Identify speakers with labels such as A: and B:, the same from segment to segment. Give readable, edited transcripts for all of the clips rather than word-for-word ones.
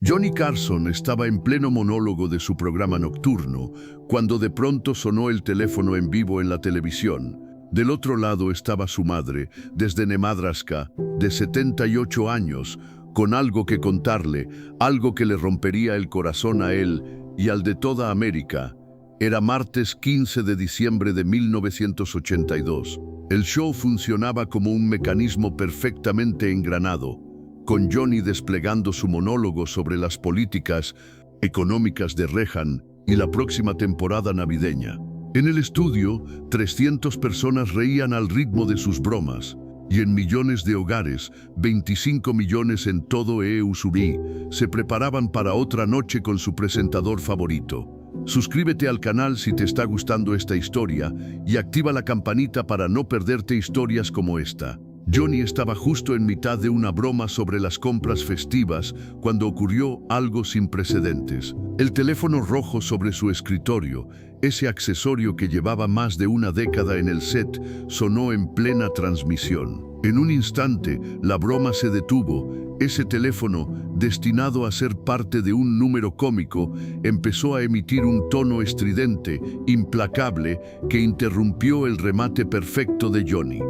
A: Johnny Carson estaba en pleno monólogo de su programa nocturno cuando de pronto sonó el teléfono en vivo en la televisión. Del otro lado estaba su madre, desde Nebraska, de 78 años, con algo que contarle, algo que le rompería el corazón a él y al de toda América. Era martes 15 de diciembre de 1982. El show funcionaba como un mecanismo perfectamente engranado, con Johnny desplegando su monólogo sobre las políticas económicas de Reagan y la próxima temporada navideña. En el estudio, 300 personas reían al ritmo de sus bromas, y en millones de hogares, 25 millones en todo Missouri, se preparaban para otra noche con su presentador favorito. Suscríbete al canal si te está gustando esta historia y activa la campanita para no perderte historias como esta. Johnny estaba justo en mitad de una broma sobre las compras festivas cuando ocurrió algo sin precedentes. El teléfono rojo sobre su escritorio, ese accesorio que llevaba más de una década en el set, sonó en plena transmisión. En un instante, la broma se detuvo. Ese teléfono, destinado a ser parte de un número cómico, empezó a emitir un tono estridente, implacable, que interrumpió el remate perfecto de Johnny.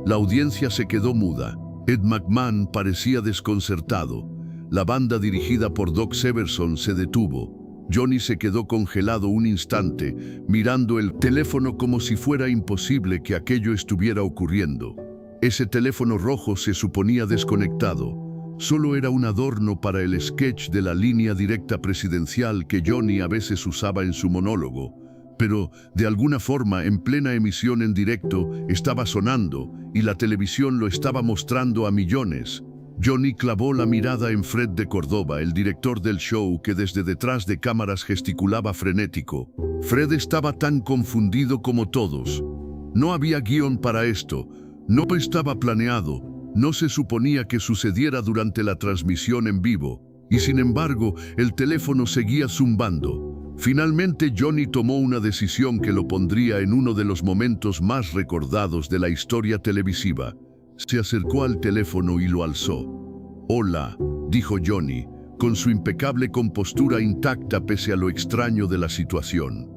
A: La audiencia se quedó muda. Ed McMahon parecía desconcertado. La banda dirigida por Doc Severinsen se detuvo. Johnny se quedó congelado un instante, mirando el teléfono como si fuera imposible que aquello estuviera ocurriendo. Ese teléfono rojo se suponía desconectado. Solo era un adorno para el sketch de la línea directa presidencial que Johnny a veces usaba en su monólogo. Pero, de alguna forma, en plena emisión en directo, estaba sonando y la televisión lo estaba mostrando a millones. Johnny clavó la mirada en Fred de Córdoba, el director del show, que desde detrás de cámaras gesticulaba frenético. Fred estaba tan confundido como todos. No había guión para esto, no estaba planeado, no se suponía que sucediera durante la transmisión en vivo, y sin embargo, el teléfono seguía zumbando. Finalmente Johnny tomó una decisión que lo pondría en uno de los momentos más recordados de la historia televisiva. Se acercó al teléfono y lo alzó. «Hola», dijo Johnny, con su impecable compostura intacta pese a lo extraño de la situación.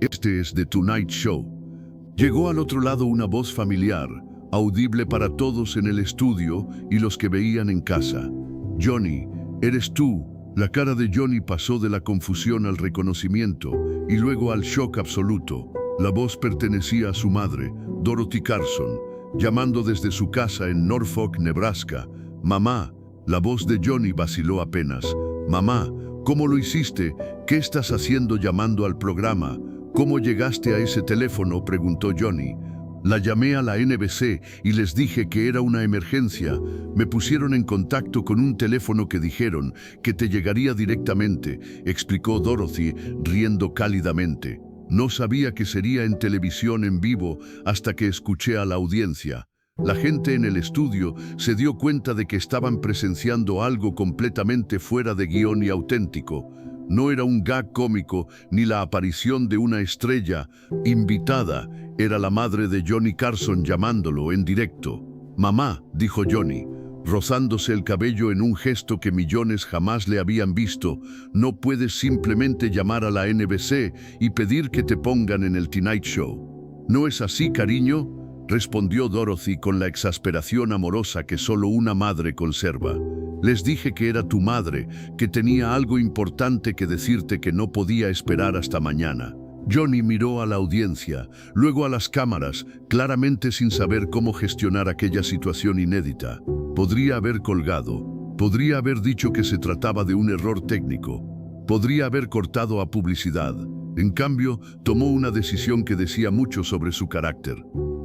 A: «Este es The Tonight Show». Llegó al otro lado una voz familiar, audible para todos en el estudio y los que veían en casa. «Johnny, ¿eres tú?» La cara de Johnny pasó de la confusión al reconocimiento y luego al shock absoluto. La voz pertenecía a su madre, Dorothy Carson, llamando desde su casa en Norfolk, Nebraska. «Mamá». La voz de Johnny vaciló apenas. «Mamá, ¿cómo lo hiciste? ¿Qué estás haciendo llamando al programa? ¿Cómo llegaste a ese teléfono?», preguntó Johnny. «La llamé a la NBC y les dije que era una emergencia. Me pusieron en contacto con un teléfono que dijeron que te llegaría directamente», explicó Dorothy, riendo cálidamente. «No sabía que sería en televisión en vivo hasta que escuché a la audiencia». La gente en el estudio se dio cuenta de que estaban presenciando algo completamente fuera de guión y auténtico. No era un gag cómico ni la aparición de una estrella invitada. Era la madre de Johnny Carson llamándolo en directo. «Mamá», dijo Johnny, rozándose el cabello en un gesto que millones jamás le habían visto, «no puedes simplemente llamar a la NBC y pedir que te pongan en el Tonight Show». «¿No es así, cariño?», respondió Dorothy con la exasperación amorosa que solo una madre conserva. «Les dije que era tu madre, que tenía algo importante que decirte que no podía esperar hasta mañana». Johnny miró a la audiencia, luego a las cámaras, claramente sin saber cómo gestionar aquella situación inédita. Podría haber colgado, podría haber dicho que se trataba de un error técnico, podría haber cortado a publicidad. En cambio, tomó una decisión que decía mucho sobre su carácter.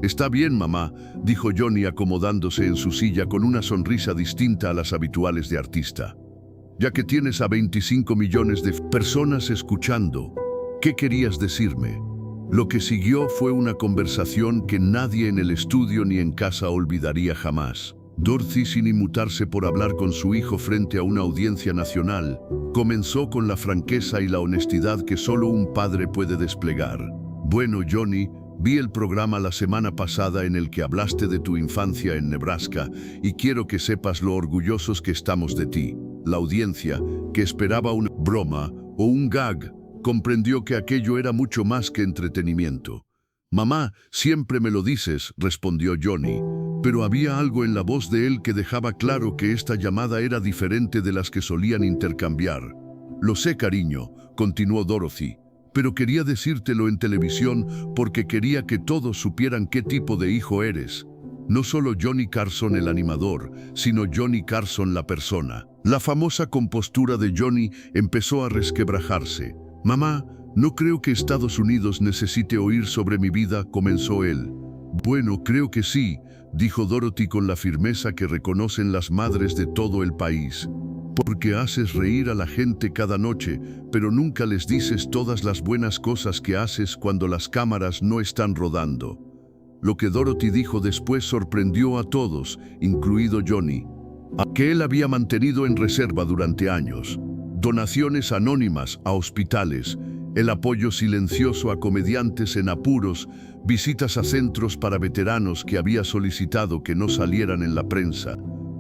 A: «Está bien, mamá», dijo Johnny acomodándose en su silla con una sonrisa distinta a las habituales de artista. «Ya que tienes a 25 millones de personas escuchando, ¿qué querías decirme?». Lo que siguió fue una conversación que nadie en el estudio ni en casa olvidaría jamás. Dorothy, sin inmutarse por hablar con su hijo frente a una audiencia nacional, comenzó con la franqueza y la honestidad que solo un padre puede desplegar. «Bueno, Johnny, vi el programa la semana pasada en el que hablaste de tu infancia en Nebraska y quiero que sepas lo orgullosos que estamos de ti. La audiencia, que esperaba una broma o un gag, comprendió que aquello era mucho más que entretenimiento. «Mamá, siempre me lo dices», respondió Johnny, pero había algo en la voz de él que dejaba claro que esta llamada era diferente de las que solían intercambiar. «Lo sé, cariño», continuó Dorothy, «pero quería decírtelo en televisión porque quería que todos supieran qué tipo de hijo eres. No solo Johnny Carson el animador, sino Johnny Carson la persona». La famosa compostura de Johnny empezó a resquebrajarse. «Mamá, no creo que Estados Unidos necesite oír sobre mi vida», comenzó él. «Bueno, creo que sí», dijo Dorothy con la firmeza que reconocen las madres de todo el país. «Porque haces reír a la gente cada noche, pero nunca les dices todas las buenas cosas que haces cuando las cámaras no están rodando». Lo que Dorothy dijo después sorprendió a todos, incluido Johnny, que él había mantenido en reserva durante años. Donaciones anónimas a hospitales, el apoyo silencioso a comediantes en apuros, visitas a centros para veteranos que había solicitado que no salieran en la prensa.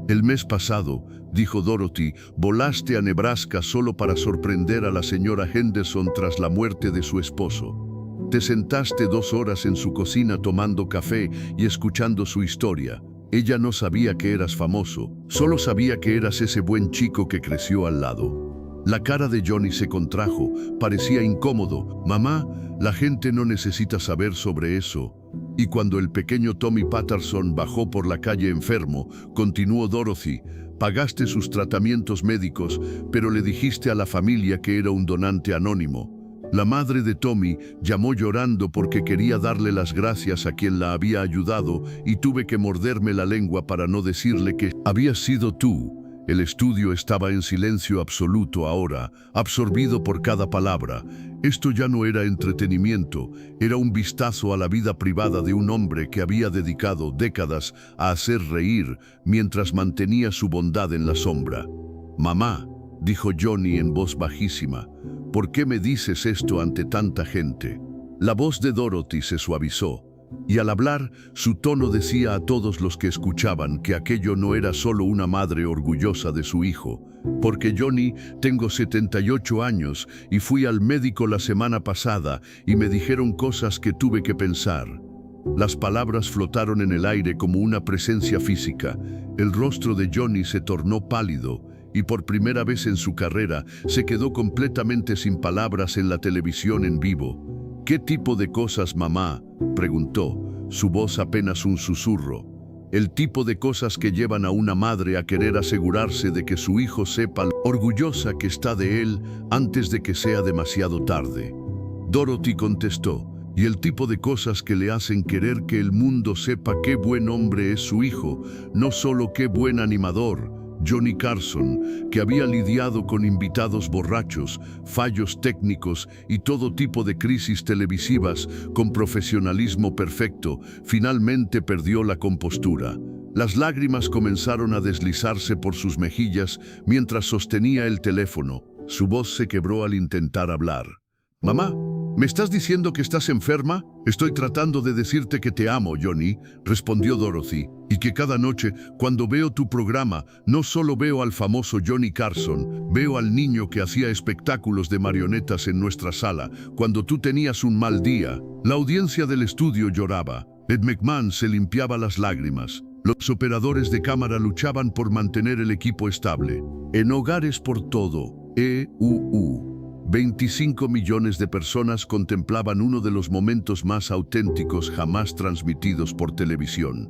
A: «El mes pasado», dijo Dorothy, «volaste a Nebraska solo para sorprender a la señora Henderson tras la muerte de su esposo. Te sentaste 2 horas en su cocina tomando café y escuchando su historia. Ella no sabía que eras famoso, solo sabía que eras ese buen chico que creció al lado». La cara de Johnny se contrajo, parecía incómodo. «Mamá, la gente no necesita saber sobre eso». «Y cuando el pequeño Tommy Patterson bajó por la calle enfermo», continuó Dorothy, «pagaste sus tratamientos médicos, pero le dijiste a la familia que era un donante anónimo. La madre de Tommy llamó llorando porque quería darle las gracias a quien la había ayudado y tuve que morderme la lengua para no decirle que habías sido tú». El estudio estaba en silencio absoluto ahora, absorbido por cada palabra. Esto ya no era entretenimiento, era un vistazo a la vida privada de un hombre que había dedicado décadas a hacer reír mientras mantenía su bondad en la sombra. «Mamá», dijo Johnny en voz bajísima, «¿por qué me dices esto ante tanta gente?». La voz de Dorothy se suavizó, y al hablar, su tono decía a todos los que escuchaban que aquello no era solo una madre orgullosa de su hijo. «Porque Johnny, tengo 78 años y fui al médico la semana pasada y me dijeron cosas que tuve que pensar». Las palabras flotaron en el aire como una presencia física. El rostro de Johnny se tornó pálido y por primera vez en su carrera se quedó completamente sin palabras en la televisión en vivo. «¿Qué tipo de cosas, mamá?», preguntó, su voz apenas un susurro. «El tipo de cosas que llevan a una madre a querer asegurarse de que su hijo sepa lo orgullosa que está de él antes de que sea demasiado tarde». Dorothy contestó, «y el tipo de cosas que le hacen querer que el mundo sepa qué buen hombre es su hijo, no solo qué buen animador, Johnny Carson, que había lidiado con invitados borrachos, fallos técnicos y todo tipo de crisis televisivas con profesionalismo perfecto, finalmente perdió la compostura. Las lágrimas comenzaron a deslizarse por sus mejillas mientras sostenía el teléfono. Su voz se quebró al intentar hablar. «Mamá, ¿me estás diciendo que estás enferma?». «Estoy tratando de decirte que te amo, Johnny», respondió Dorothy, «y que cada noche, cuando veo tu programa, no solo veo al famoso Johnny Carson, veo al niño que hacía espectáculos de marionetas en nuestra sala, cuando tú tenías un mal día». La audiencia del estudio lloraba. Ed McMahon se limpiaba las lágrimas. Los operadores de cámara luchaban por mantener el equipo estable. En Hogares por Todo, EUU, 25 millones de personas contemplaban uno de los momentos más auténticos jamás transmitidos por televisión.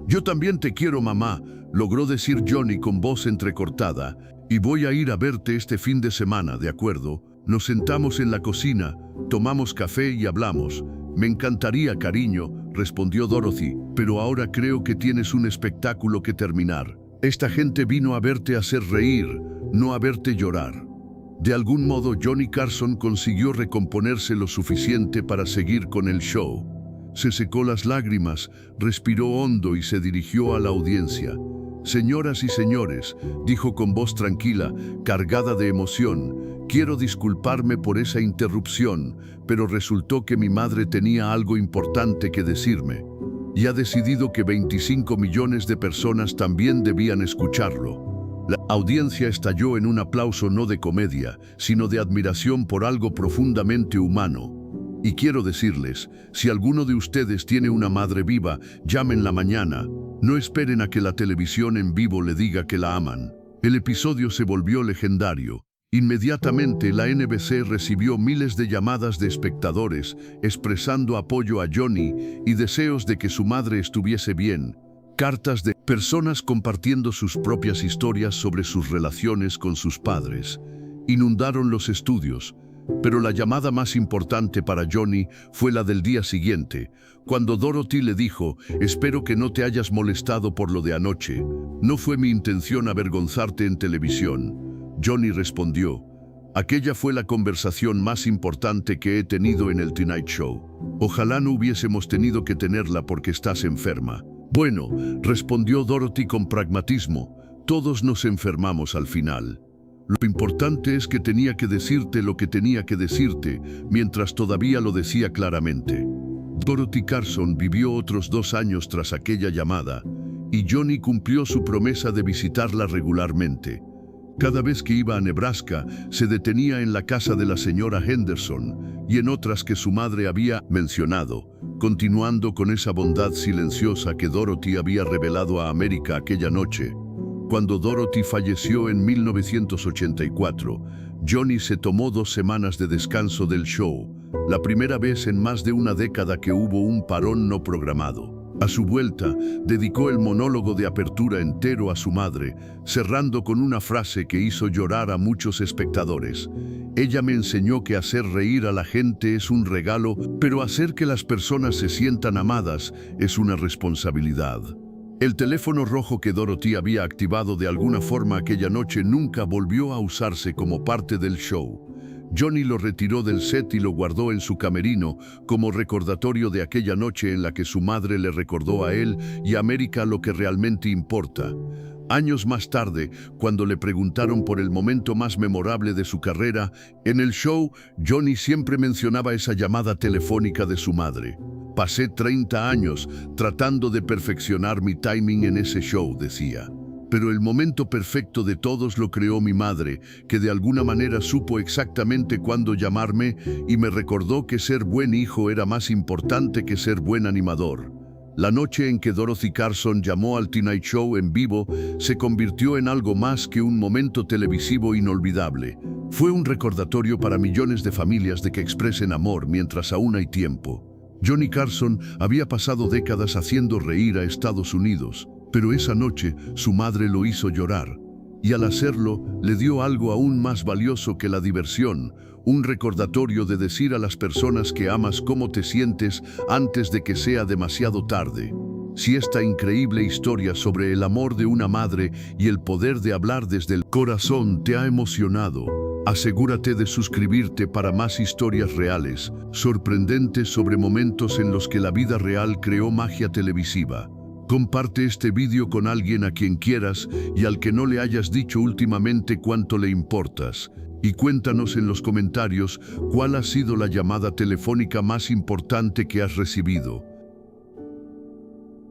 A: «Yo también te quiero, mamá», logró decir Johnny con voz entrecortada, «y voy a ir a verte este fin de semana, ¿de acuerdo?». Nos sentamos en la cocina, tomamos café y hablamos. «Me encantaría, cariño», respondió Dorothy, «pero ahora creo que tienes un espectáculo que terminar. Esta gente vino a verte hacer reír, no a verte llorar». De algún modo, Johnny Carson consiguió recomponerse lo suficiente para seguir con el show. Se secó las lágrimas, respiró hondo y se dirigió a la audiencia. «Señoras y señores», dijo con voz tranquila, cargada de emoción, «quiero disculparme por esa interrupción, pero resultó que mi madre tenía algo importante que decirme y ha decidido que 25 millones de personas también debían escucharlo». La audiencia estalló en un aplauso no de comedia, sino de admiración por algo profundamente humano. Y quiero decirles, si alguno de ustedes tiene una madre viva, llámenla mañana. No esperen a que la televisión en vivo le diga que la aman. El episodio se volvió legendario. Inmediatamente la NBC recibió miles de llamadas de espectadores expresando apoyo a Johnny y deseos de que su madre estuviese bien. Cartas de personas compartiendo sus propias historias sobre sus relaciones con sus padres inundaron los estudios, pero la llamada más importante para Johnny fue la del día siguiente, cuando Dorothy le dijo: «Espero que no te hayas molestado por lo de anoche. No fue mi intención avergonzarte en televisión». Johnny respondió: «Aquella fue la conversación más importante que he tenido en el Tonight Show. Ojalá no hubiésemos tenido que tenerla porque estás enferma». «Bueno», respondió Dorothy con pragmatismo, «todos nos enfermamos al final. Lo importante es que tenía que decirte lo que tenía que decirte, mientras todavía lo decía claramente». Dorothy Carson vivió otros 2 años tras aquella llamada, y Johnny cumplió su promesa de visitarla regularmente. Cada vez que iba a Nebraska, se detenía en la casa de la señora Henderson y en otras que su madre había mencionado, continuando con esa bondad silenciosa que Dorothy había revelado a América aquella noche. Cuando Dorothy falleció en 1984, Johnny se tomó 2 semanas de descanso del show, la primera vez en más de una década que hubo un parón no programado. A su vuelta, dedicó el monólogo de apertura entero a su madre, cerrando con una frase que hizo llorar a muchos espectadores. «Ella me enseñó que hacer reír a la gente es un regalo, pero hacer que las personas se sientan amadas es una responsabilidad». El teléfono rojo que Dorothy había activado de alguna forma aquella noche nunca volvió a usarse como parte del show. Johnny lo retiró del set y lo guardó en su camerino como recordatorio de aquella noche en la que su madre le recordó a él y a América lo que realmente importa. Años más tarde, cuando le preguntaron por el momento más memorable de su carrera, en el show, Johnny siempre mencionaba esa llamada telefónica de su madre. «Pasé 30 años tratando de perfeccionar mi timing en ese show», decía. «Pero el momento perfecto de todos lo creó mi madre, que de alguna manera supo exactamente cuándo llamarme y me recordó que ser buen hijo era más importante que ser buen animador». La noche en que Dorothy Carson llamó al Tonight Show en vivo se convirtió en algo más que un momento televisivo inolvidable. Fue un recordatorio para millones de familias de que expresen amor mientras aún hay tiempo. Johnny Carson había pasado décadas haciendo reír a Estados Unidos, pero esa noche su madre lo hizo llorar. Y al hacerlo, le dio algo aún más valioso que la diversión, un recordatorio de decir a las personas que amas cómo te sientes antes de que sea demasiado tarde. Si esta increíble historia sobre el amor de una madre y el poder de hablar desde el corazón te ha emocionado, asegúrate de suscribirte para más historias reales, sorprendentes sobre momentos en los que la vida real creó magia televisiva. Comparte este vídeo con alguien a quien quieras y al que no le hayas dicho últimamente cuánto le importas. Y cuéntanos en los comentarios cuál ha sido la llamada telefónica más importante que has recibido.